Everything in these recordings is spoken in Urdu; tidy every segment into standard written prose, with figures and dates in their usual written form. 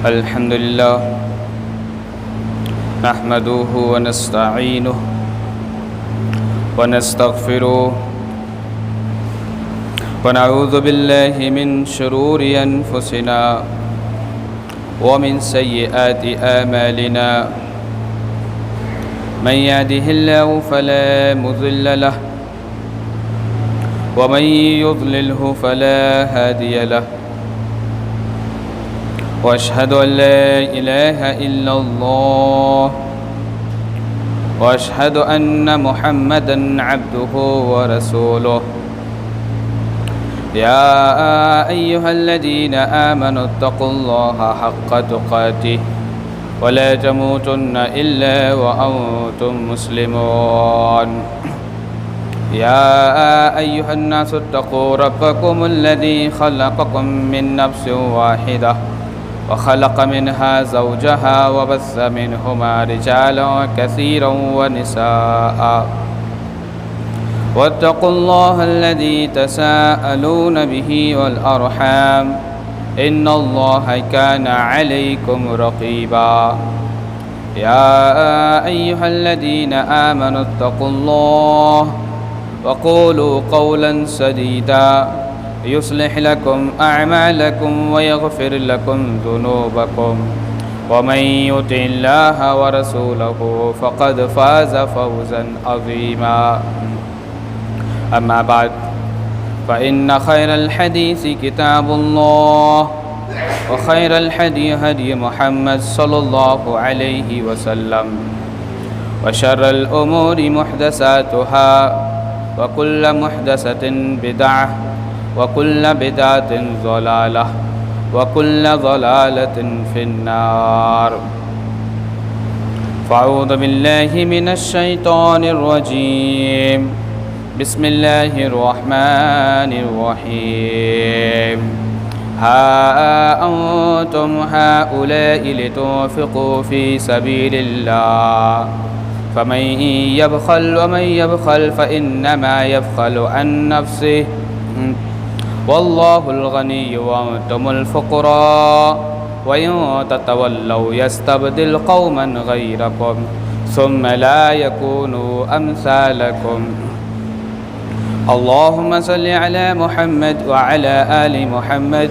الحمد لله نحمده ونستعينه ونستغفره ونعوذ بالله من شرور أنفسنا ومن سيئات أعمالنا من يهده الله فلا مضل له ومن يضلله فلا هادي له وأشهد أن لا إله إلا الله وأشهد أن محمدًا عبده ورسوله يا أيها الذين آمنوا اتقوا الله حق تقاته ولا تموتن إلا وأنتم مسلمون يا أيها الناس اتقوا ربكم الذي خلقكم من نفس واحدة وخلق منها زوجها وبث منهما رجالا كثيرا ونساء واتقوا الله الذي تساءلون به والأرحام إن الله كان عليكم رقيبا يا أيها الذين آمنوا اتقوا الله وقولوا قولا سديدا يصلح لكم أعمالكم ويغفر لكم ذنوبكم ومن يطع الله ورسوله فقد فاز فوزا عظيما أما بعد فإن خير الحديث كتاب الله وخير الهدي هدي محمد صلى الله عليه وسلم وشر الأمور محدثاتها وكل محدثة بدعة وكل بدعة ضلالة وكل ضلالة في النار فأعوذ بالله من الشيطان الرجيم بسم الله الرحمن الرحيم ها أنتم هؤلاء لتنفقوا في سبيل الله فمن يبخل ومن يبخل فإنما يبخل عن نفسه والله الغني وأنتم الفقراء وإن تتولوا يستبدل قوما غيركم ثم لا يكونوا أمثالكم اللهم صل على محمد وعلى آل محمد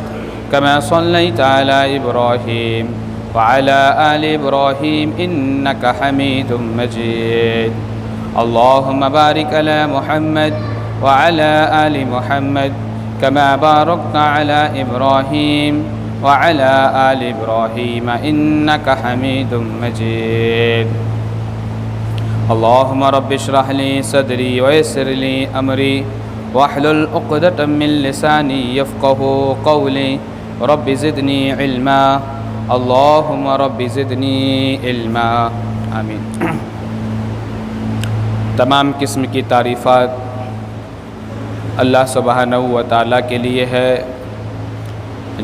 كما صليت على إبراهيم وعلى آل إبراهيم إنك حميد مجيد اللهم بارك على محمد وعلى آل محمد كما باركت على إبراهيم وعلى آل إبراهيم إنك حميد مجيد اللهم رب اشرح لي صدري ويسر لي أمري واحلل عقدة من لساني يفقهوا قولي رب زدني علما اللهم رب زدني علما آمین۔ تمام قسم کی تعریفات اللہ سبحانہ و تعالیٰ کے لیے ہے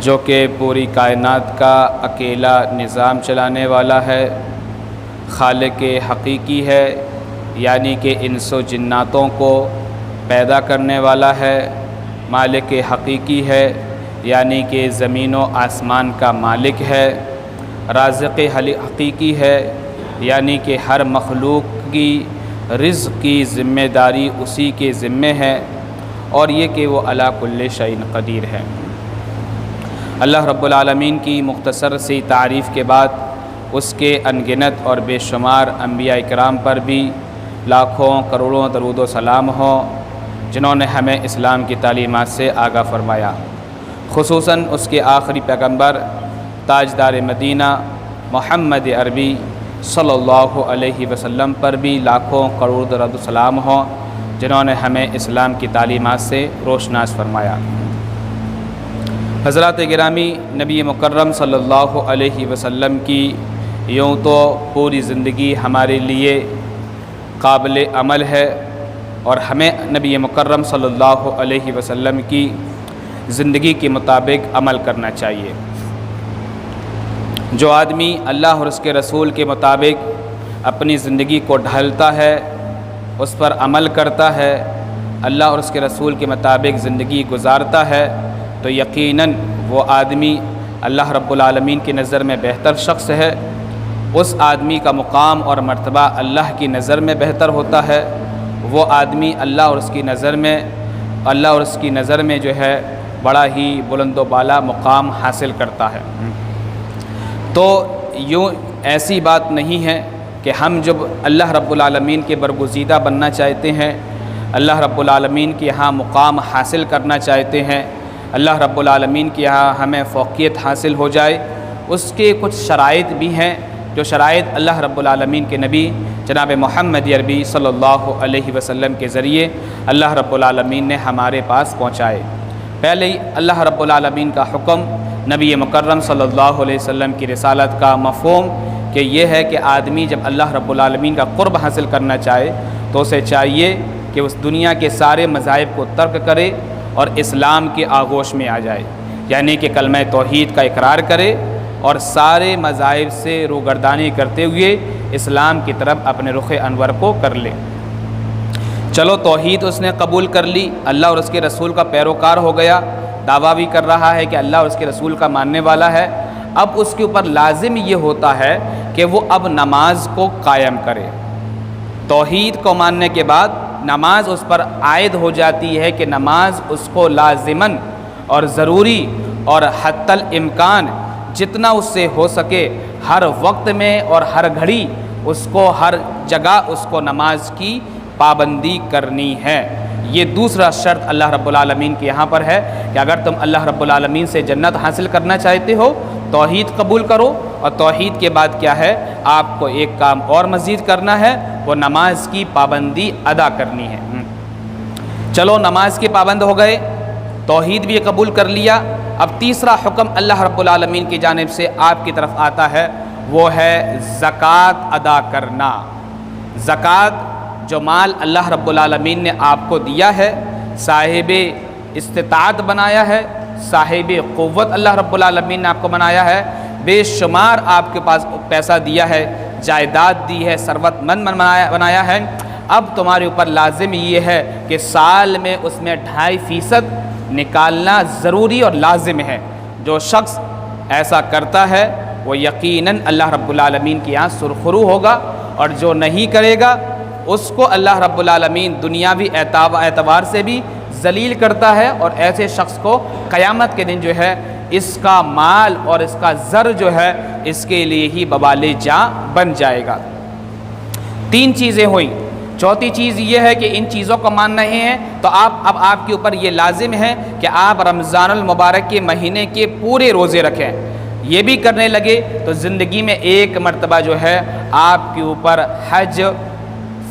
جو کہ پوری کائنات کا اکیلا نظام چلانے والا ہے، خالق حقیقی ہے، یعنی کہ انس و جناتوں کو پیدا کرنے والا ہے، مالک حقیقی ہے، یعنی کہ زمین و آسمان کا مالک ہے، رازق حقیقی ہے، یعنی کہ ہر مخلوق کی رزق کی ذمہ داری اسی کے ذمے ہے، اور یہ کہ وہ علی کل شیء قدیر ہے۔ اللہ رب العالمین کی مختصر سی تعریف کے بعد اس کے انگنت اور بے شمار انبیاء اکرام پر بھی لاکھوں کروڑوں درود و سلام ہوں جنہوں نے ہمیں اسلام کی تعلیمات سے آگاہ فرمایا، خصوصاً اس کے آخری پیغمبر تاجدار مدینہ محمد عربی صلی اللہ علیہ وسلم پر بھی لاکھوں کروڑ درود و سلام ہوں جنہوں نے ہمیں اسلام کی تعلیمات سے روشناس فرمایا۔ حضرات گرامی، نبی مکرم صلی اللہ علیہ وسلم کی یوں تو پوری زندگی ہمارے لیے قابل عمل ہے، اور ہمیں نبی مکرم صلی اللہ علیہ وسلم کی زندگی کے مطابق عمل کرنا چاہیے۔ جو آدمی اللہ اور اس کے رسول کے مطابق اپنی زندگی کو ڈھالتا ہے، اس پر عمل کرتا ہے، اللہ اور اس کے رسول کے مطابق زندگی گزارتا ہے، تو یقیناً وہ آدمی اللہ رب العالمین کی نظر میں بہتر شخص ہے، اس آدمی کا مقام اور مرتبہ اللہ کی نظر میں بہتر ہوتا ہے، وہ آدمی اللہ اور اس کی نظر میں جو ہے بڑا ہی بلند و بالا مقام حاصل کرتا ہے۔ تو یوں ایسی بات نہیں ہے کہ ہم جب اللہ رب العالمین کے برگزیدہ بننا چاہتے ہیں، اللہ رب العالمین کے یہاں مقام حاصل کرنا چاہتے ہیں، اللہ رب العالمین کے یہاں ہمیں فوقیت حاصل ہو جائے، اس کے کچھ شرائط بھی ہیں، جو شرائط اللہ رب العالمین کے نبی جناب محمد عربی صلی اللہ علیہ وسلم کے ذریعے اللہ رب العالمین نے ہمارے پاس پہنچائے۔ پہلے ہی اللہ رب العالمین کا حکم، نبی مکرم صلی اللہ علیہ وسلم کی رسالت کا مفہوم کہ یہ ہے کہ آدمی جب اللہ رب العالمین کا قرب حاصل کرنا چاہے تو اسے چاہیے کہ اس دنیا کے سارے مذاہب کو ترک کرے اور اسلام کے آغوش میں آ جائے، یعنی کہ کلمہ توحید کا اقرار کرے اور سارے مذاہب سے روگردانی کرتے ہوئے اسلام کی طرف اپنے رخ انور کو کر لے۔ چلو توحید اس نے قبول کر لی، اللہ اور اس کے رسول کا پیروکار ہو گیا، دعویٰ بھی کر رہا ہے کہ اللہ اور اس کے رسول کا ماننے والا ہے، اب اس کے اوپر لازم یہ ہوتا ہے کہ وہ اب نماز کو قائم کرے۔ توحید کو ماننے کے بعد نماز اس پر عائد ہو جاتی ہے کہ نماز اس کو لازماً اور ضروری اور حتی الامکان جتنا اس سے ہو سکے ہر وقت میں اور ہر گھڑی اس کو ہر جگہ اس کو نماز کی پابندی کرنی ہے۔ یہ دوسرا شرط اللہ رب العالمین کے یہاں پر ہے کہ اگر تم اللہ رب العالمین سے جنت حاصل کرنا چاہتے ہو توحید قبول کرو، اور توحید کے بعد کیا ہے، آپ کو ایک کام اور مزید کرنا ہے، وہ نماز کی پابندی ادا کرنی ہے۔ چلو نماز کے پابند ہو گئے، توحید بھی قبول کر لیا، اب تیسرا حکم اللہ رب العالمین کی جانب سے آپ کی طرف آتا ہے، وہ ہے زکوٰۃ ادا کرنا۔ زکوٰۃ جو مال اللہ رب العالمین نے آپ کو دیا ہے، صاحب استطاعت بنایا ہے، صاحب قوت اللہ رب العالمین نے آپ کو بنایا ہے، بے شمار آپ کے پاس پیسہ دیا ہے، جائیداد دی ہے، ثروت مند بنایا ہے، اب تمہارے اوپر لازم یہ ہے کہ سال میں اس میں 2.5% نکالنا ضروری اور لازم ہے۔ جو شخص ایسا کرتا ہے وہ یقیناً اللہ رب العالمین کے یہاں سرخرو ہوگا، اور جو نہیں کرے گا اس کو اللہ رب العالمین دنیاوی اعتبار سے بھی ذلیل کرتا ہے، اور ایسے شخص کو قیامت کے دن جو ہے اس کا مال اور اس کا زر جو ہے اس کے لیے ہی بوال جاں بن جائے گا۔ 3 چیزیں ہوئیں، چوتھی چیز یہ ہے کہ ان چیزوں کو ماننا ہی ہے تو اب آپ کے اوپر یہ لازم ہے کہ آپ رمضان المبارک کے مہینے کے پورے روزے رکھیں۔ یہ بھی کرنے لگے تو زندگی میں ایک مرتبہ جو ہے آپ کے اوپر حج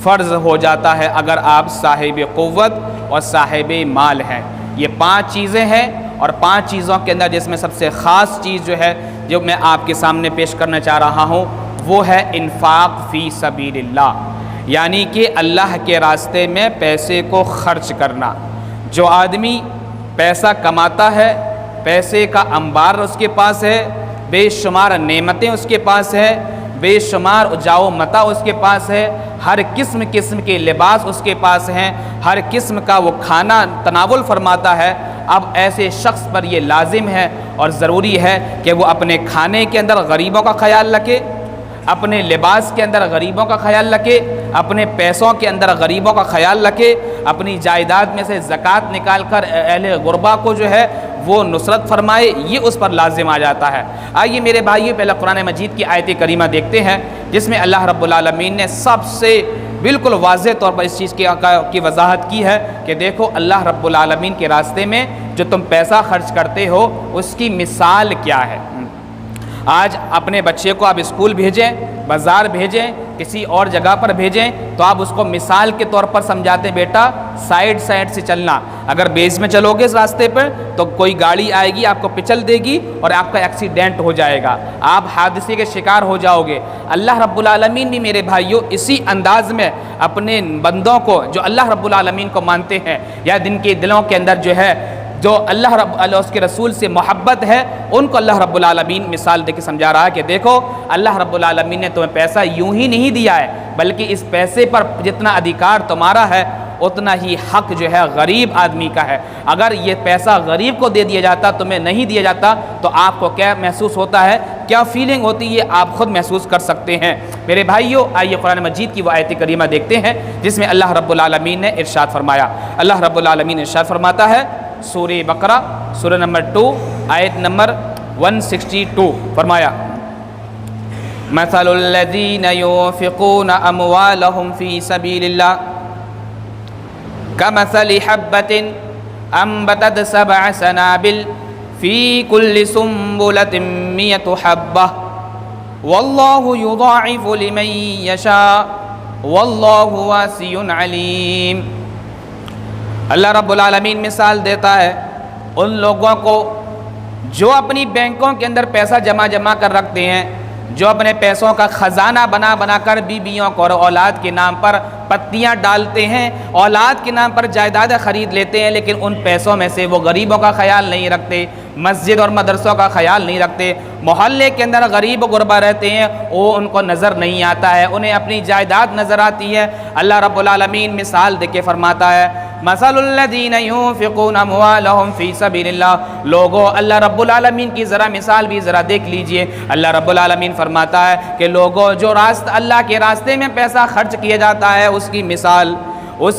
فرض ہو جاتا ہے، اگر آپ صاحب قوت اور صاحب مال ہیں۔ یہ 5 چیزیں ہیں، اور 5 چیزوں کے اندر جس میں سب سے خاص چیز جو ہے جو میں آپ کے سامنے پیش کرنا چاہ رہا ہوں وہ ہے انفاق فی سبیل اللہ، یعنی کہ اللہ کے راستے میں پیسے کو خرچ کرنا۔ جو آدمی پیسہ کماتا ہے، پیسے کا انبار اس کے پاس ہے، بے شمار نعمتیں اس کے پاس ہے، بے شمار اجاؤ متا اس کے پاس ہے، ہر قسم کے لباس اس کے پاس ہیں، ہر قسم کا وہ کھانا تناول فرماتا ہے، اب ایسے شخص پر یہ لازم ہے اور ضروری ہے کہ وہ اپنے کھانے کے اندر غریبوں کا خیال رکھے، اپنے لباس کے اندر غریبوں کا خیال رکھے، اپنے پیسوں کے اندر غریبوں کا خیال رکھے، اپنی جائیداد میں سے زکوٰۃ نکال کر اہل غربا کو جو ہے وہ نصرت فرمائے، یہ اس پر لازم آ جاتا ہے۔ آئیے میرے بھائیو پہلے قرآن مجید کی آیت کریمہ دیکھتے ہیں جس میں اللہ رب العالمین نے سب سے بالکل واضح طور پر اس چیز کی وضاحت کی ہے کہ دیکھو اللہ رب العالمین کے راستے میں جو تم پیسہ خرچ کرتے ہو اس کی مثال کیا ہے۔ آج اپنے بچے کو آپ اسکول بھیجیں، بازار بھیجیں، کسی اور جگہ پر بھیجیں تو آپ اس کو مثال کے طور پر سمجھاتے ہیں، بیٹا سائڈ سے چلنا، اگر بیس میں چلو گے اس راستے پر تو کوئی گاڑی آئے گی آپ کو پچل دے گی اور آپ کا ایکسیڈنٹ ہو جائے گا، آپ حادثے کے شکار ہو جاؤ گے۔ اللہ رب العالمین بھی میرے بھائیوں اسی انداز میں اپنے بندوں کو جو اللہ رب العالمین کو مانتے ہیں یا جن کے دلوں کے اندر جو ہے جو اللہ رب اس کے رسول سے محبت ہے ان کو اللہ رب العالمین مثال دے کے سمجھا رہا ہے کہ دیکھو اللہ رب العالمین نے تمہیں پیسہ یوں ہی نہیں دیا ہے، بلکہ اس پیسے پر جتنا ادھیکار تمہارا ہے اتنا ہی حق جو ہے غریب آدمی کا ہے۔ اگر یہ پیسہ غریب کو دے دیا جاتا، تمہیں نہیں دیا جاتا، تو آپ کو کیا محسوس ہوتا ہے، کیا فیلنگ ہوتی ہے، آپ خود محسوس کر سکتے ہیں۔ میرے بھائیو، آئیے قرآن مجید کی وہ آیت کریمہ دیکھتے ہیں جس میں اللہ رب العالمین نے ارشاد فرمایا۔ اللہ رب العالمین ارشاد فرماتا ہے سورہ بقرہ سورہ نمبر 2 آیت نمبر 162، فرمایا مثل الذین ينفقون اموالهم فی سبیل اللہ کمثل حبۃ انبتت 7 سنابل فی کل سنبلۃ 100 حبۃ واللہ یضاعف لمن یشاء واللہ واسع علیم۔ اللہ رب العالمین مثال دیتا ہے ان لوگوں کو جو اپنی بینکوں کے اندر پیسہ جمع کر رکھتے ہیں، جو اپنے پیسوں کا خزانہ بنا کر بیویوں کو اور اولاد کے نام پر پتیاں ڈالتے ہیں، اولاد کے نام پر جائیدادیں خرید لیتے ہیں، لیکن ان پیسوں میں سے وہ غریبوں کا خیال نہیں رکھتے، مسجد اور مدرسوں کا خیال نہیں رکھتے، محلے کے اندر غریب و غربا رہتے ہیں، وہ ان کو نظر نہیں آتا ہے، انہیں اپنی جائیداد نظر آتی ہے۔ اللہ رب العالمین مثال دے کے فرماتا ہے مثل الذین ينفقون اموالهم فی سبیل اللہ۔ لوگوں، اللہ رب العالمین کی ذرا مثال بھی ذرا دیکھ لیجئے۔ اللہ رب العالمین فرماتا ہے کہ لوگوں جو اللہ کے راستے میں پیسہ خرچ کیا جاتا ہے، اس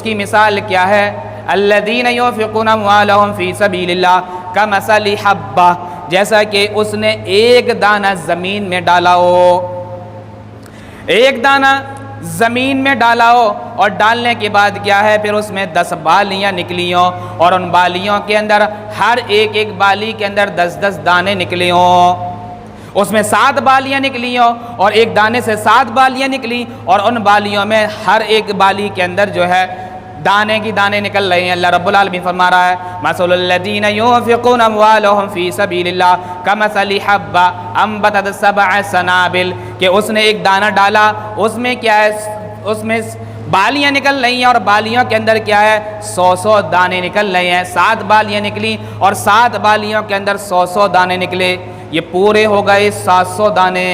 کی مثال کیا ہے؟ الذین ينفقون اموالهم فی سبیل اللہ کمثل حبہ، جیسا کہ اس نے ایک دانہ زمین میں ڈالا ہو، ایک دانہ زمین میں ڈالا ہو، اور ڈالنے کے بعد کیا ہے، پھر اس میں 10 بالیاں نکلی ہوں، اور ان بالیوں کے اندر ہر ایک بالی کے اندر 10 دانے نکلے ہوں، اس میں 7 بالیاں نکلی ہوں، اور ایک دانے سے 7 بالیاں نکلی، اور ان بالیوں میں ہر ایک بالی کے اندر جو ہے دانے کی دانے نکل رہے ہیں۔ اللہ رب العالمین فرما رہا ہے مثل الذین ينفقون اموالهم فی سبیل اللہ کمثل حبۃ انبتت 7 سنابل، کہ اس نے ایک دانہ ڈالا، اس میں کیا ہے، اس میں بالیاں نکل رہی ہیں، اور بالیوں کے اندر کیا ہے 100 دانے نکل رہے ہیں، 7 بالیاں نکلی اور 7 بالیوں کے اندر 100 دانے نکلے، یہ پورے ہو گئے 700 دانے۔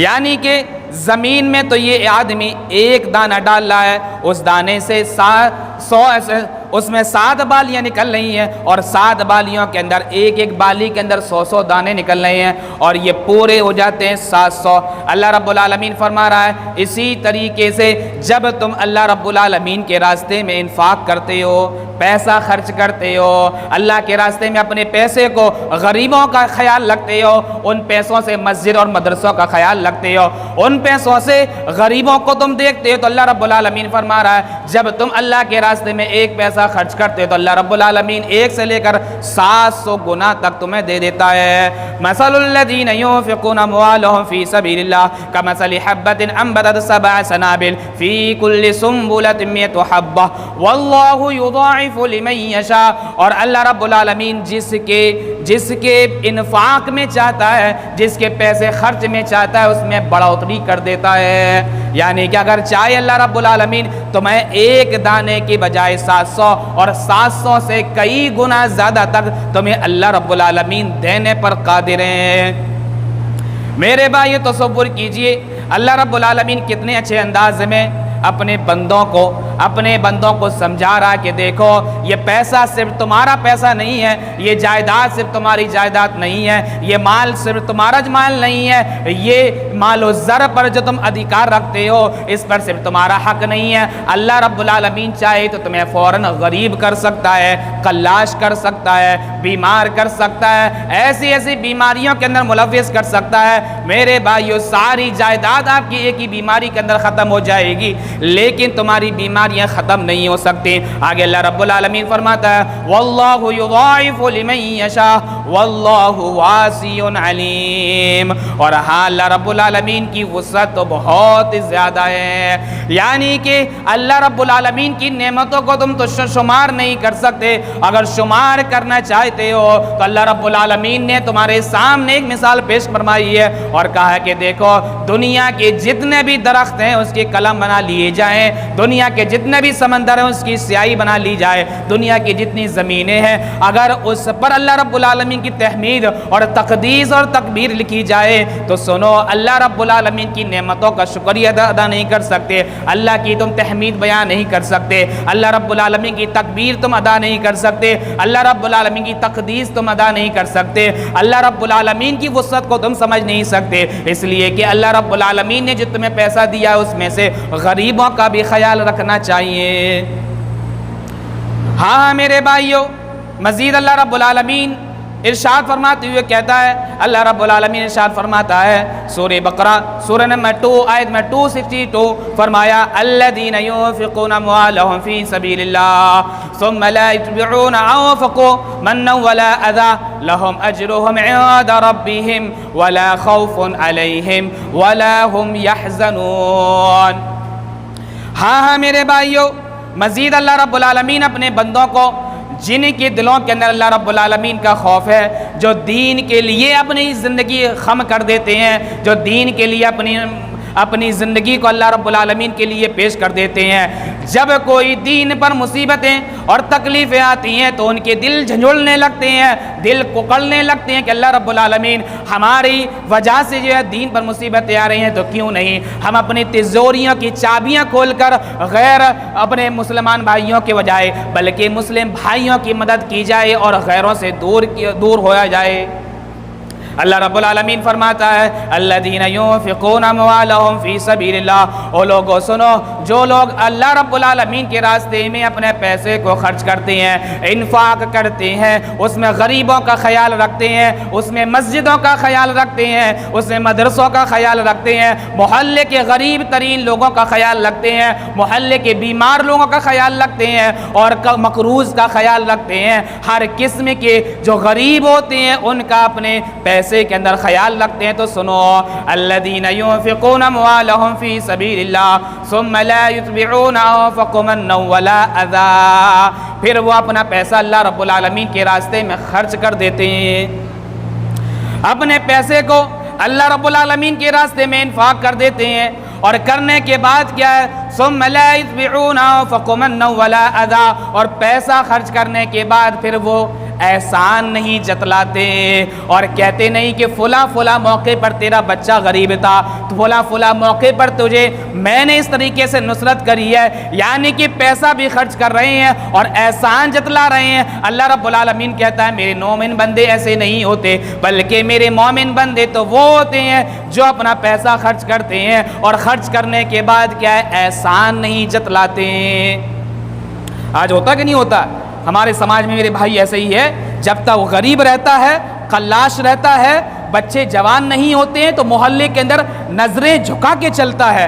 یعنی کہ زمین میں تو یہ آدمی ایک دانہ ڈال رہا ہے، اس دانے سے 100 اس میں 7 بالیاں نکل رہی ہیں، اور 7 بالیوں کے اندر ایک بالی کے اندر 100 دانے نکل رہے ہیں، اور یہ پورے ہو جاتے ہیں 700۔ اللہ رب العالمین فرما رہا ہے اسی طریقے سے جب تم اللہ رب العالمین کے راستے میں انفاق کرتے ہو، پیسہ خرچ کرتے ہو، اللہ کے راستے میں اپنے پیسے کو غریبوں کا خیال رکھتے ہو، ان پیسوں سے مسجد اور مدرسوں کا خیال رکھتے ہو، ان پیسوں سے غریبوں کو تم دیکھتے ہو، تو اللہ رب العالمین فرما رہا ہے جب تم اللہ کے راستے میں ایک پیسہ خرچ کرتے ہو تو اللہ رب العالمین 1 سے لے کر 700 گنا تک تمہیں دے دیتا ہے۔ مثل الذین ينفقون اموالهم فی سبیل اللہ کمثل حبۃ انبتت 7 سنابل فی کل سنبلۃ 100 حبۃ واللہ یضاعف لمن یشاء۔ اور اللہ رب العالمین جس کے انفاق میں چاہتا ہے، جس کے پیسے خرچ میں چاہتا ہے، اس میں بڑھوتری کر دیتا ہے۔ یعنی کہ اگر چاہے اللہ رب العالمین تو میں ایک دانے کی بجائے 700 اور 700 سے کئی گنا زیادہ تک تمہیں اللہ رب العالمین دینے پر قادر ہیں۔ میرے بھائی تصور کیجئے اللہ رب العالمین کتنے اچھے انداز میں اپنے بندوں کو سمجھا رہا کہ دیکھو یہ پیسہ صرف تمہارا پیسہ نہیں ہے، یہ جائیداد صرف تمہاری جائیداد نہیں ہے، یہ مال صرف تمہارا مال نہیں ہے، یہ مال و زر پر جو تم ادھیکار رکھتے ہو اس پر صرف تمہارا حق نہیں ہے۔ اللہ رب العالمین چاہے تو تمہیں فوراً غریب کر سکتا ہے، کلاش کر سکتا ہے، بیمار کر سکتا ہے، ایسی بیماریوں کے اندر ملوث کر سکتا ہے۔ میرے بھائیو ساری جائیداد آپ کی ایک ہی بیماری کے اندر ختم ہو جائے گی، لیکن تمہاری بیماریاں ختم نہیں ہو سکتی۔ آگے اللہ رب العالمین فرماتا ہے واللہ یضاعف لمن یشاء واللہ واسع علیم۔ اور ہاں اللہ رب العالمین کی وسعت تو بہت زیادہ ہے، یعنی کہ اللہ رب العالمین کی نعمتوں کو تم تو شمار نہیں کر سکتے۔ اگر شمار کرنا چاہتے ہو تو اللہ رب العالمین نے تمہارے سامنے ایک مثال پیش فرمائی ہے اور کہا ہے کہ دیکھو دنیا کے جتنے بھی درخت ہیں اس کے قلم بنا لیے جائیں، دنیا کے جتنے بھی سمندر ہیں اس کی سیاہی بنا لی جائے، دنیا کی جتنی زمینیں ہیں اگر اس پر اللہ رب العالمین العالمین کی تحمید اور تقدیس اور تکبیر لکھی جائے تو سنو، اللہ رب العالمین کی نعمتوں کا شکریہ ادا نہیں کر سکتے، اللہ کی تم تحمید بیان نہیں کر سکتے، اللہ رب العالمین کی تکبیر تم ادا نہیں کر سکتے، اللہ رب العالمین کی تقدیس تم ادا نہیں کر سکتے، اللہ رب العالمین کی وسعت کو تم سمجھ نہیں سکتے، اس لیے کہ اللہ رب العالمین نے جو تمہیں پیسہ دیا ہے اس میں سے غریبوں کا بھی خیال رکھنا چاہیے۔ ہاں میرے بھائیوں، مزید اللہ رب العالمین ارشاد فرماتے ہوئے کہتا ہے، اللہ رب العالمین ارشاد فرماتا ہے سورہ بقرہ سورہ نمبر 2 آیت میں 262 فرمایا الذین ينفقون اموالهم فی سبیل اللہ ثم لا يتبعون ما انفقوا منا ولا اذى لهم اجرهم عند ربهم ولا خوف علیہم ولا هم يحزنون۔ ہاں میرے بھائیوں، مزید اللہ رب العالمین اپنے بندوں کو جن کے دلوں کے اندر اللہ رب العالمین کا خوف ہے، جو دین کے لیے اپنی زندگی خم کر دیتے ہیں، جو دین کے لیے اپنی زندگی کو اللہ رب العالمین کے لیے پیش کر دیتے ہیں، جب کوئی دین پر مصیبتیں اور تکلیفیں آتی ہیں تو ان کے دل جھنجھوڑنے لگتے ہیں، دل ککڑنے لگتے ہیں کہ اللہ رب العالمین ہماری وجہ سے جو ہے دین پر مصیبتیں آ رہی ہیں تو کیوں نہیں ہم اپنی تجوریوں کی چابیاں کھول کر غیر اپنے مسلمان بھائیوں کے بجائے بلکہ مسلم بھائیوں کی مدد کی جائے اور غیروں سے دور ہوا جائے۔ اللہ رب العالمین فرماتا ہے الذین ينفقون اموالهم فی سبیل اللہ، او لوگو سنو، جو لوگ اللہ رب العالمین کے راستے میں اپنے پیسے کو خرچ کرتے ہیں، انفاق کرتے ہیں، اس میں غریبوں کا خیال رکھتے ہیں، اس میں مسجدوں کا خیال رکھتے ہیں، اس میں مدرسوں کا خیال رکھتے ہیں، محلے کے غریب ترین لوگوں کا خیال رکھتے ہیں، محلے کے بیمار لوگوں کا خیال رکھتے ہیں اور مقروض کا خیال رکھتے ہیں، ہر قسم کے جو غریب ہوتے ہیں ان کا اپنے پیسے کے اندر خیال رکھتے ہیں، تو سنو الذین ينفقون اموالهم فی سبیل اللہ ثم لا يتبعون ما انفقوا منا ولا اذى، پھر وہ اپنا پیسہ اللہ رب العالمین کے راستے میں خرچ کر دیتے ہیں، اپنے پیسے کو اللہ رب العالمین کے راستے میں انفاق کر دیتے ہیں، اور کرنے کے بعد کیا ہے ثم لا يتبعون ما انفقوا منا ولا اذى، اور پیسہ خرچ کرنے کے بعد پھر وہ احسان نہیں جتلاتے اور کہتے نہیں کہ فلاں موقع پر تیرا بچہ غریب تھا، فلاں موقع پر تجھے میں نے اس طریقے سے نصرت کری ہے، یعنی کہ پیسہ بھی خرچ کر رہے ہیں اور احسان جتلا رہے ہیں۔ اللہ رب العالمین کہتا ہے میرے مومن بندے ایسے نہیں ہوتے، بلکہ میرے مومن بندے تو وہ ہوتے ہیں جو اپنا پیسہ خرچ کرتے ہیں اور خرچ کرنے کے بعد کیا ہے احسان نہیں جتلاتے۔ آج ہوتا کہ نہیں ہوتا؟ ہمارے سماج میں میرے بھائی ایسے ہی ہے، جب تک وہ غریب رہتا ہے، خلاش رہتا ہے، بچے جوان نہیں ہوتے ہیں تو محلے کے اندر نظریں جھکا کے چلتا ہے،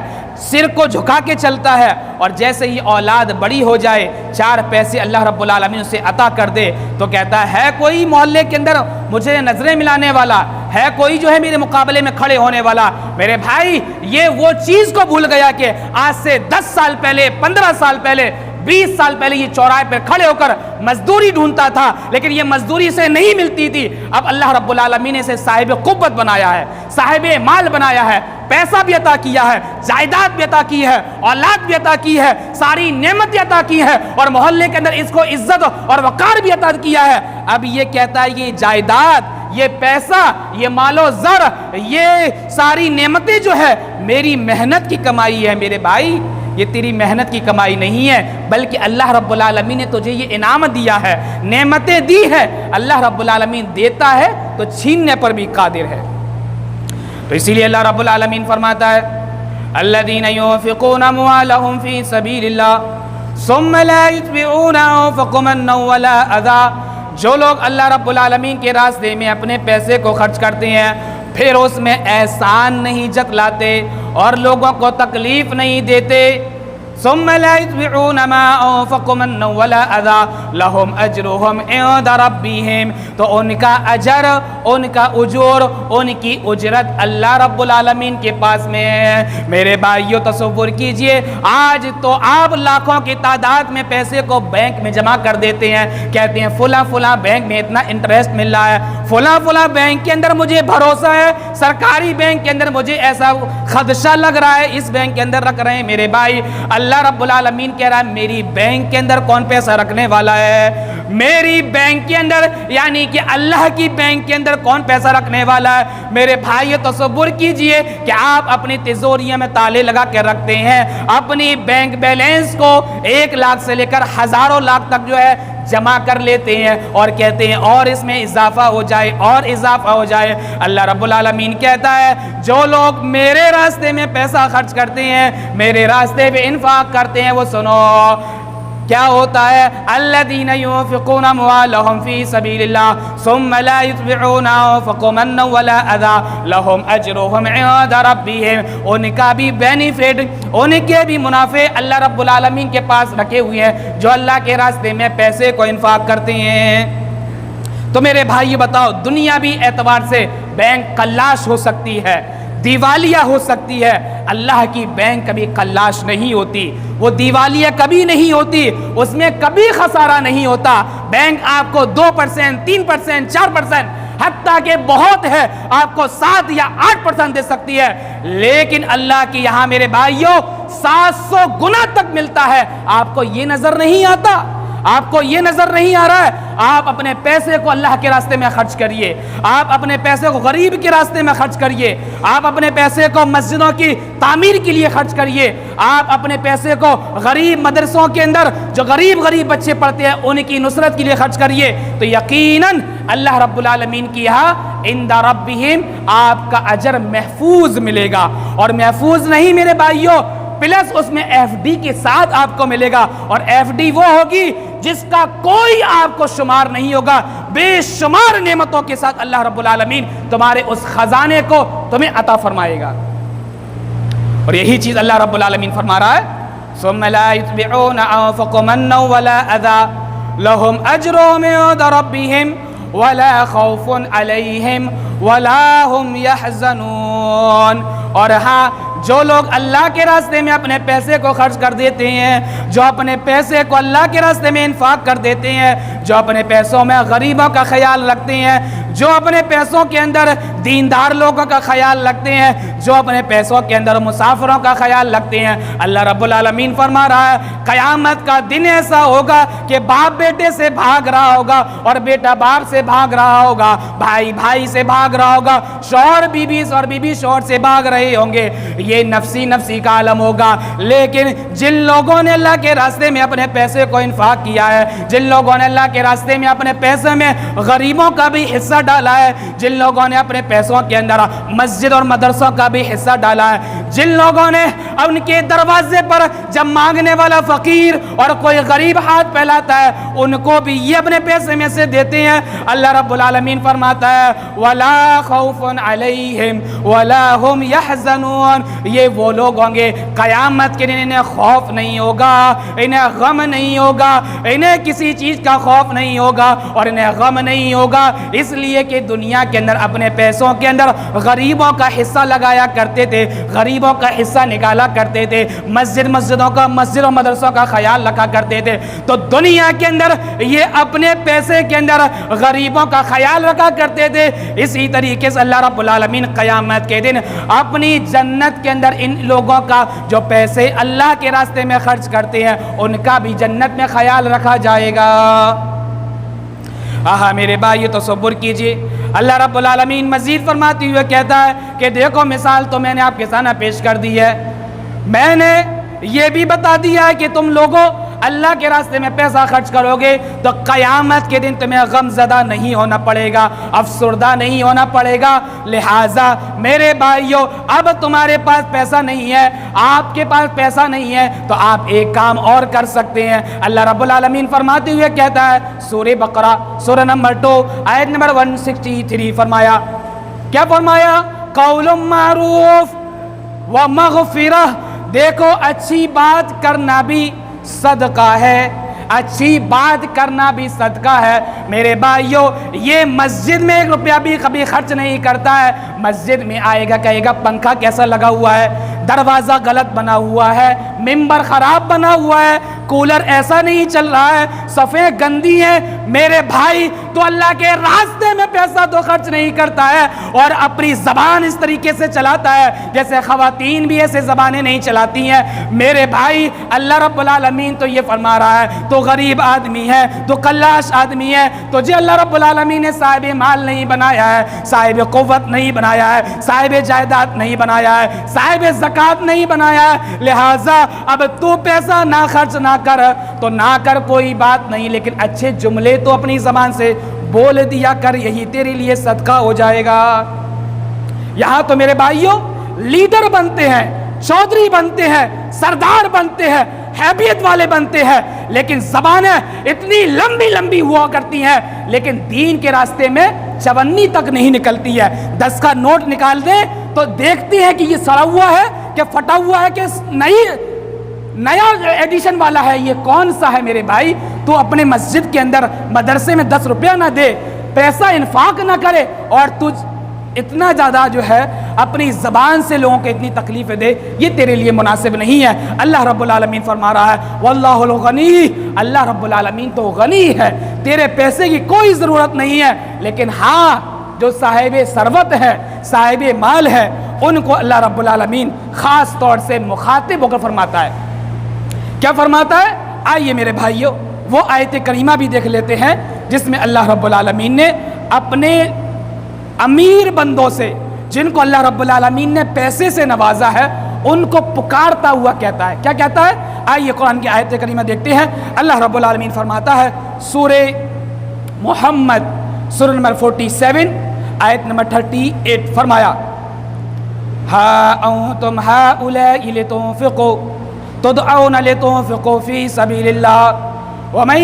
سر کو جھکا کے چلتا ہے، اور جیسے ہی اولاد بڑی ہو جائے، 4 پیسے اللہ رب العالمین اسے عطا کر دے تو کہتا ہے کوئی محلے کے اندر مجھے نظریں ملانے والا ہے، کوئی جو ہے میرے مقابلے میں کھڑے ہونے والا۔ میرے بھائی یہ وہ چیز کو بھول گیا کہ آج سے 10 سال پہلے، 15 سال پہلے، 20 سال پہلے یہ چوراہے پر کھڑے ہو کر مزدوری ڈھونڈتا تھا، لیکن یہ مزدوری سے نہیں ملتی تھی۔ اب اللہ رب العالمین نے اسے صاحب قوت بنایا ہے، صاحب مال بنایا ہے، پیسہ بھی عطا کیا ہے، جائیداد بھی عطا کی ہے، اولاد بھی عطا کی ہے، ساری نعمتیں عطا کی ہے، اور محلے کے اندر اس کو عزت اور وقار بھی عطا کیا ہے۔ اب یہ کہتا ہے یہ جائیداد، یہ پیسہ، یہ مال و زر، یہ ساری نعمتیں جو ہے میری محنت کی کمائی ہے۔ میرے بھائی یہ تیری محنت کی کمائی نہیں ہے، بلکہ اللہ رب العالمین نے تجھے یہ انعام دیا ہے، نعمتیں دی ہے۔ اللہ رب العالمین دیتا ہے تو چھیننے پر بھی قادر ہے۔ تو اسی لیے اللہ رب العالمین فرماتا ہے الذین ينفقون اموالهم فی سبیل اللہ ثم لا يتبعون ما انفقوا منا ولا اذى، جو لوگ اللہ رب العالمین کے راستے میں اپنے پیسے کو خرچ کرتے ہیں پھر اس میں احسان نہیں جتلاتے اور لوگوں کو تکلیف نہیں دیتے، ثم لا يتبعون ما انفقوا منا ولا اذى لهم اجرهم عند ربهم، تو ان کا اجر، ان کا اجور، ان کی اجرت اللہ رب العالمین کے پاس میں ہے۔ میرے بھائیو تصور کیجئے، آج تو آپ لاکھوں کی تعداد میں پیسے کو بینک میں جمع کر دیتے ہیں، کہتے ہیں فلاں بینک میں اتنا انٹرسٹ مل رہا ہے، فلاں بینک کے اندر مجھے بھروسہ ہے، سرکاری بینک کے اندر مجھے ایسا خدشہ لگ رہا ہے، اس بینک کے اندر رکھ رہے ہیں۔ میرے بھائی اللہ رب العالمین کہہ رہا ہے میری بینک کے اندر کون پیسہ رکھنے والا ہے؟ میری بینک کے اندر یعنی کہ اللہ کی بینک کے اندر کون پیسہ رکھنے والا ہے؟ میرے بھائی تصور کیجئے کہ آپ اپنی تجوریوں میں تالے لگا کے رکھتے ہیں، اپنی بینک بیلنس کو 1 لاکھ سے لے کر ہزاروں لاکھ تک جو ہے جمع کر لیتے ہیں اور کہتے ہیں اور اس میں اضافہ ہو جائے اور اضافہ ہو جائے۔ اللہ رب العالمین کہتا ہے جو لوگ میرے راستے میں پیسہ خرچ کرتے ہیں، میرے راستے پہ انفاق کرتے ہیں، وہ سنو کیا ہوتا ہے؟ الذین ينفقون اموالهم فی سبیل اللہ ثم لا يتبعون انفقوا منا ولا اذى لهم اجرهم عند ربهم، ان کا بھی بینیفٹ، ان کے بھی منافع اللہ رب العالمین کے پاس رکھے ہوئے ہیں جو اللہ کے راستے میں پیسے کو انفاق کرتے ہیں۔ تو میرے بھائی بتاؤ، دنیا بھی اعتبار سے بینک کلاش ہو سکتی ہے، دیوالیہ ہو سکتی ہے، اللہ کی بینک کبھی کلاش نہیں ہوتی، وہ دیوالیہ کبھی نہیں ہوتی، اس میں کبھی خسارہ نہیں ہوتا۔ بینک آپ کو 2%، 3%، 4%، حتیٰ کہ بہت ہے آپ کو 7 یا 8% دے سکتی ہے، لیکن اللہ کی یہاں میرے بھائیوں 700 گنا تک ملتا ہے۔ آپ کو یہ نظر نہیں آتا، آپ کو یہ نظر نہیں آ رہا ہے؟ آپ اپنے پیسے کو اللہ کے راستے میں خرچ کریے، آپ اپنے پیسے کو غریب کے راستے میں خرچ کریے، آپ اپنے پیسے کو مسجدوں کی تعمیر کے لیے خرچ کریے، آپ اپنے پیسے کو غریب مدرسوں کے اندر جو غریب بچے پڑھتے ہیں ان کی نصرت کے لیے خرچ کریے، تو یقیناً اللہ رب العالمین کی یہاں عند ربہم آپ کا اجر محفوظ ملے گا۔ اور محفوظ نہیں میرے بھائیوں، پلس اس میں ایف ڈی کے ساتھ آپ کو ملے گا، اور ایف ڈی وہ ہوگی جس کا کوئی آپ کو شمار نہیں ہوگا، بے شمار نعمتوں کے ساتھ اللہ رب العالمین تمہارے اس خزانے کو تمہیں عطا فرمائے گا۔ اور یہی چیز اللہ رب العالمین فرما رہا ہے ثم لا يتبعون انفقوا منا ولا اذى لهم اجرهم عند ربهم ولا خوف عليهم ولا هم يحزنون۔ اور ہاں جو لوگ اللہ کے راستے میں اپنے پیسے کو خرچ کر دیتے ہیں، جو اپنے پیسے کو اللہ کے راستے میں انفاق کر دیتے ہیں، جو اپنے پیسوں میں غریبوں کا خیال رکھتے ہیں، جو اپنے پیسوں کے اندر دیندار لوگوں کا خیال رکھتے ہیں، جو اپنے پیسوں کے اندر مسافروں کا خیال رکھتے ہیں، اللہ رب العالمین فرما رہا ہے قیامت کا دن ایسا ہوگا کہ باپ بیٹے سے بھاگ رہا ہوگا اور بیٹا باپ سے بھاگ رہا ہوگا، بھائی بھائی سے بھاگ رہا ہوگا، شوہر بیوی اور بیوی شوہر سے بھاگ رہے ہوں گے۔ یہ نفسی کا عالم ہوگا، لیکن جن لوگوں نے اللہ کے راستے میں اپنے پیسے کو انفاق کیا ہے، جن لوگوں نے اللہ کے راستے میں اپنے پیسے میں غریبوں کا بھی حصہ ڈالا ہے، جن لوگوں نے اپنے پیسوں کے اندر مسجد اور مدرسوں کا بھی حصہ ڈالا ہے، جن لوگوں نے ان کے دروازے پر جب مانگنے والا فقیر اور کوئی غریب ہاتھ پھیلاتا ہے ان کو بھی یہ اپنے پیسے میں سے دیتے ہیں، اللہ رب العالمین فرماتا ہے وَلَا خَوْفٌ عَلَيْهِمْ وَلَا هُمْ يَحْزَنُونَ۔ یہ وہ لوگ ہوں گے قیامت کے دن انہیں خوف نہیں ہوگا، انہیں غم نہیں ہوگا، انہیں کسی چیز کا خوف نہیں ہوگا اور انہیں غم نہیں ہوگا، اس لیے کہ دنیا کے اندر اپنے پیسوں کے اندر غریبوں کا حصہ لگایا کرتے تھے، غریبوں کا حصہ نکالا کرتے تھے، مسجدوں و مدرسوں کا خیال رکھا کرتے تھے، تو دنیا کے اندر یہ اپنے پیسے کے اندر غریبوں کا خیال رکھا کرتے تھے۔ اسی طریقے سے اللہ رب العالمین قیامت کے دن اپنی جنت کے اندر ان لوگوں کا جو پیسے اللہ کے راستے میں خرچ کرتے ہیں ان کا بھی جنت میں خیال رکھا جائے گا۔ آہا میرے بھائی تصور کیجئے، اللہ رب العالمین مزید فرماتے ہوئے کہتا ہے کہ دیکھو مثال تو میں نے آپ کے سامنے پیش کر دی ہے، میں نے یہ بھی بتا دیا ہے کہ تم لوگوں اللہ کے راستے میں پیسہ خرچ کرو گے تو قیامت کے دن تمہیں غم زدہ نہیں ہونا پڑے گا، افسردہ نہیں ہونا پڑے گا۔ لہٰذا میرے بھائیوں اب تمہارے پاس پیسہ نہیں ہے، آپ کے پاس پیسہ نہیں ہے تو آپ ایک کام اور کر سکتے ہیں۔ اللہ رب العالمین فرماتے ہوئے کہتا ہے سورہ بقرہ سورہ نمبر 2 آیت نمبر 163 فرمایا، کیا فرمایا؟ قول معروف و مغفرہ۔ دیکھو اچھی بات کرنا بھی صدقہ ہے، اچھی بات کرنا بھی صدقہ ہے۔ میرے بھائیوں یہ مسجد میں 1 روپیہ بھی کبھی خرچ نہیں کرتا ہے، مسجد میں آئے گا کہے گا پنکھا کیسا لگا ہوا ہے، دروازہ غلط بنا ہوا ہے، ممبر خراب بنا ہوا ہے، کولر ایسا نہیں چل رہا ہے، صفیں گندی ہیں، میرے بھائی تو اللہ کے راستے میں پیسہ تو خرچ نہیں کرتا ہے اور اپنی زبان اس طریقے سے چلاتا ہے جیسے خواتین بھی ایسے زبانیں نہیں چلاتی ہیں۔ میرے بھائی اللہ رب العالمین تو یہ فرما رہا ہے تو غریب آدمی ہے، تو کلاش آدمی ہے، تو جی اللہ رب العالمین نے صاحب مال نہیں بنایا ہے، صاحب قوت نہیں بنایا ہے، صاحب جائیداد نہیں بنایا ہے، صاحب زکوٰۃ نہیں بنایا ہے، لہٰذا اب تو پیسہ نہ خرچ نہ کر تو نہ کر، کوئی بات نہیں، لیکن اچھے جملے تو اپنی زبان سے بول دیا کر، یہی تیرے لیے صدقہ ہو جائے گا۔ یہاں تو میرے بھائیوں لیڈر بنتے ہیں، چودھری بنتے ہیں، سردار بنتے ہیں، حیثیت والے بنتے ہیں، لیکن زبانیں اتنی لمبی لمبی ہوا کرتی ہیں لیکن دین کے راستے میں چونی تک نہیں نکلتی ہے۔ 10 کا نوٹ نکال دیں تو دیکھتی ہیں کہ یہ سڑا ہوا ہے کہ پھٹا ہوا ہے کہ نیا ایڈیشن والا ہے، یہ کون سا ہے میرے بھائی؟ تو اپنے مسجد کے اندر مدرسے میں 10 روپیہ نہ دے، پیسہ انفاق نہ کرے، اور تجھ اتنا زیادہ جو ہے اپنی زبان سے لوگوں کو اتنی تکلیفیں دے، یہ تیرے لیے مناسب نہیں ہے۔ اللہ رب العالمین فرما رہا ہے واللہ الغنی، اللہ رب العالمین تو غنی ہے، تیرے پیسے کی کوئی ضرورت نہیں ہے، لیکن ہاں جو صاحب ثروت ہے، صاحب مال ہے، ان کو اللہ رب العالمین خاص طور سے مخاطب ہو کر فرماتا ہے۔ کیا فرماتا ہے؟ آئیے میرے بھائیوں وہ آیت کریمہ بھی دیکھ لیتے ہیں جس میں اللہ رب العالمین نے اپنے امیر بندوں سے، جن کو اللہ رب العالمین نے پیسے سے نوازا ہے، ان کو پکارتا ہوا کہتا ہے۔ کیا کہتا ہے؟ آئیے قرآن کی آیت کریمہ دیکھتے ہیں۔ اللہ رب العالمین فرماتا ہے سورہ محمد سورہ نمبر 47 آیت نمبر 38 فرمایا ہا انتم ہؤلاء لتنفقوا تدعون لتنفقوا فی سبیل اللہ ومن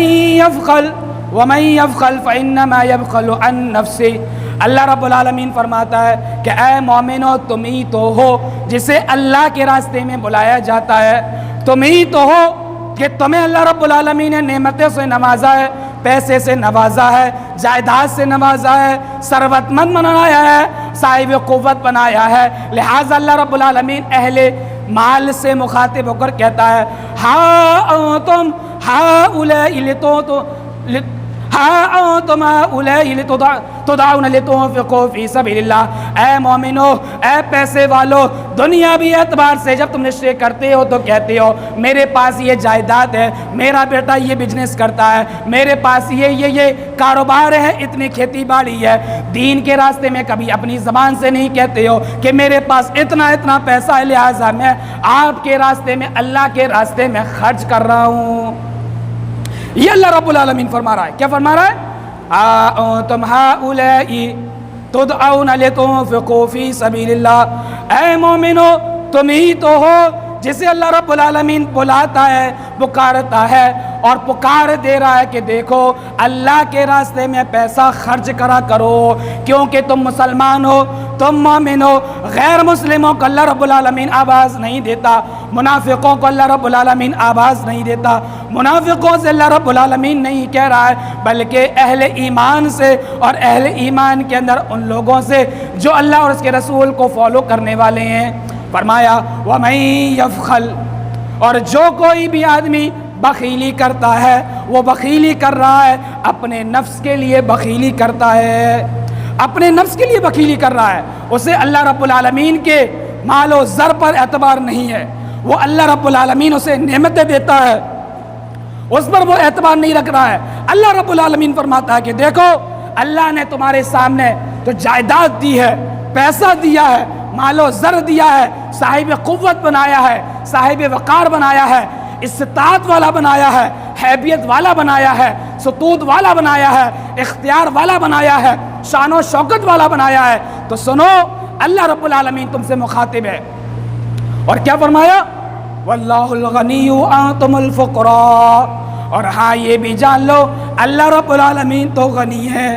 یبخل فانما یبخل عن نفسہ۔ اللہ رب العالمین فرماتا ہے کہ اے مومنو تم ہی تو ہو جسے اللہ کے راستے میں بلایا جاتا ہے، تم ہی تو ہو کہ تمہیں اللہ رب العالمین نے نعمتوں سے نوازا ہے، پیسے سے نوازا ہے، جائیداد سے نوازا ہے، ثروت مند بنایا ہے، صاحب قوت بنایا ہے، لہٰذا اللہ رب العالمین اہل مال سے مخاطب ہو کر کہتا ہے تم تدعون لتنفقوا فی سبیل اللہ۔ اے مومنو، اے پیسے والو، دنیاوی اعتبار سے جب تم نشے کرتے ہو تو کہتے ہو میرے پاس یہ جائیداد ہے، میرا بیٹا یہ بزنس کرتا ہے، میرے پاس یہ کاروبار ہے، اتنی کھیتی باڑی ہے۔ دین کے راستے میں کبھی اپنی زبان سے نہیں کہتے ہو کہ میرے پاس اتنا پیسہ ہے، لہٰذا میں آپ کے راستے میں، اللہ کے راستے میں خرچ کر رہا ہوں۔ یہ اللہ رب العالمین فرما رہا ہے۔ کیا فرما رہا ہے؟ انتم ہؤلاء تدعون لتنفقوا فی سبیل اللہ۔ اے مومنو تم ہی تو ہو جسے اللہ رب العالمین بلاتا ہے، پکارتا ہے، اور پکار دے رہا ہے کہ دیکھو اللہ کے راستے میں پیسہ خرچ کرا کرو، کیونکہ تم مسلمان ہو، تم مومن ہو۔ غیر مسلموں کو اللہ رب العالمین آواز نہیں دیتا، منافقوں کو اللہ رب العالمین آواز نہیں دیتا، منافقوں سے اللہ رب العالمین نہیں کہہ رہا ہے، بلکہ اہل ایمان سے، اور اہل ایمان کے اندر ان لوگوں سے جو اللہ اور اس کے رسول کو فالو کرنے والے ہیں۔ فرمایا وَمَن يَبْخَلْ، اور جو کوئی بھی آدمی بخیلی کرتا ہے، وہ بخیلی کر رہا ہے اپنے نفس کے لیے، بخیلی کرتا ہے اپنے نفس کے لیے، بخیلی کر رہا ہے، اسے اللہ رب العالمین کے مال و زر پر اعتبار نہیں ہے، وہ اللہ رب العالمین اسے نعمتیں دیتا ہے، اس پر وہ اعتبار نہیں رکھ رہا ہے۔ اللہ رب العالمین فرماتا ہے کہ دیکھو اللہ نے تمہارے سامنے جو جائیداد دی ہے، پیسہ دیا ہے، مال و زر دیا ہے، صاحب قوت بنایا ہے، صاحب وقار بنایا ہے، استطاعت والا بنایا ہے، حیثیت والا بنایا ہے، سطوت والا بنایا ہے، اختیار والا بنایا ہے، شان و شوکت والا بنایا ہے، تو سنو اللہ رب العالمین تم سے مخاطب ہے، اور کیا فرمایا؟ واللہ الغنی وانتم الفقراء۔ اور ہاں یہ بھی جان لو اللہ رب العالمین تو غنی ہے،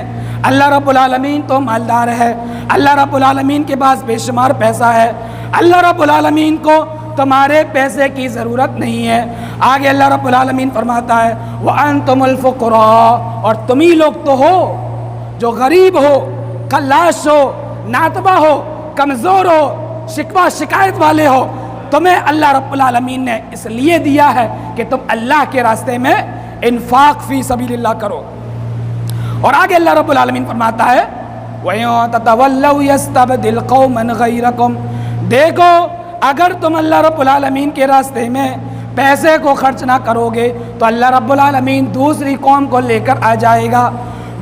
اللہ رب العالمین تو مالدار ہے، اللہ رب العالمین کے پاس بے شمار پیسہ ہے، اللہ رب العالمین کو تمہارے پیسے کی ضرورت نہیں ہے۔ آگے اللہ رب العالمین فرماتا ہے وَأَنْتُمُ الْفُقَرَاءُ، اور تم ہی لوگ تو ہو جو غریب ہو، کلاش ہو، ناتبہ ہو، کمزور ہو، شکوہ شکایت والے ہو، تمہیں اللہ رب العالمین نے اس لیے دیا ہے کہ تم اللہ کے راستے میں انفاق فی سبیل اللہ کرو۔ اور آگے اللہ رب العالمین فرماتا ہے وَإِن تَتَوَلَّوْا يَسْتَبْدِلْ قَوْمًا غَيْرَكُمْ، دیکھو اگر تم اللہ رب العالمین کے راستے میں پیسے کو خرچ نہ کرو گے تو اللہ رب العالمین دوسری قوم کو لے کر آ جائے گا،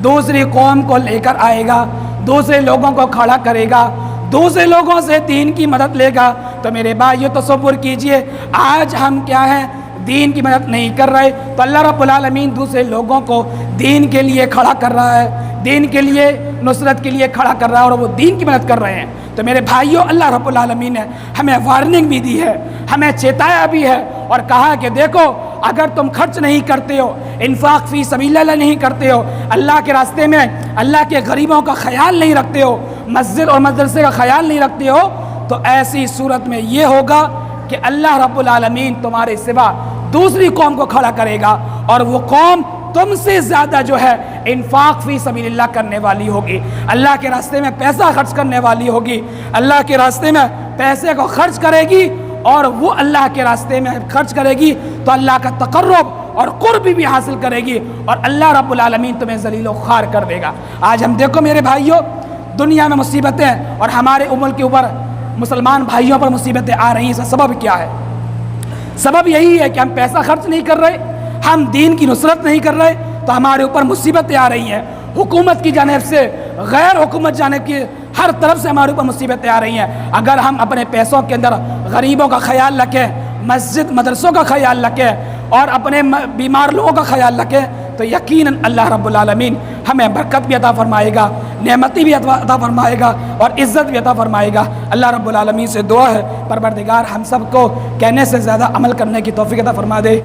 دوسری قوم کو لے کر آئے گا، دوسرے لوگوں کو کھڑا کرے گا، دوسرے لوگوں سے دین کی مدد لے گا۔ تو میرے بھائیو تصور کیجئے آج ہم کیا ہیں، دین کی مدد نہیں کر رہے، تو اللہ رب العالمین دوسرے لوگوں کو دین کے لیے کھڑا کر رہا ہے، دین کے لیے نصرت کے لیے کھڑا کر رہا ہے، اور وہ دین کی مدد کر رہے ہیں۔ تو میرے بھائیو اللہ رب العالمین نے ہمیں وارننگ بھی دی ہے، ہمیں چیتایا بھی ہے، اور کہا کہ دیکھو اگر تم خرچ نہیں کرتے ہو، انفاق فی سبیل اللہ نہیں کرتے ہو، اللہ کے راستے میں اللہ کے غریبوں کا خیال نہیں رکھتے ہو، مسجد اور مدرسے کا خیال نہیں رکھتے ہو، تو ایسی صورت میں یہ ہوگا کہ اللہ رب العالمین تمہارے سوا دوسری قوم کو کھڑا کرے گا، اور وہ قوم تم سے زیادہ جو ہے انفاق فی سبیل اللہ کرنے والی ہوگی، اللہ کے راستے میں پیسہ خرچ کرنے والی ہوگی، اللہ کے راستے میں پیسے کو خرچ کرے گی، اور وہ اللہ کے راستے میں خرچ کرے گی تو اللہ کا تقرب اور قرب بھی حاصل کرے گی، اور اللہ رب العالمین تمہیں ذلیل و خوار کر دے گا۔ آج ہم دیکھو میرے بھائیوں دنیا میں مصیبتیں اور ہمارے ملک کے اوپر مسلمان بھائیوں پر مصیبتیں آ رہی ہیں، اس کا سبب کیا ہے؟ سبب یہی ہے کہ ہم پیسہ خرچ نہیں کر رہے، ہم دین کی نصرت نہیں کر رہے، تو ہمارے اوپر مصیبتیں آ رہی ہیں، حکومت کی جانب سے، غیر حکومت جانب کی، ہر طرف سے ہمارے اوپر مصیبتیں آ رہی ہیں۔ اگر ہم اپنے پیسوں کے اندر غریبوں کا خیال رکھیں، مسجد مدرسوں کا خیال رکھیں، اور اپنے بیمار لوگوں کا خیال رکھیں، تو یقیناً اللہ رب العالمین ہمیں برکت بھی عطا فرمائے گا، نعمتی بھی عطا فرمائے گا، اور عزت بھی عطا فرمائے گا۔ اللہ رب العالمین سے دعا ہے پروردگار ہم سب کو کہنے سے زیادہ عمل کرنے کی توفیق عطا فرما دے۔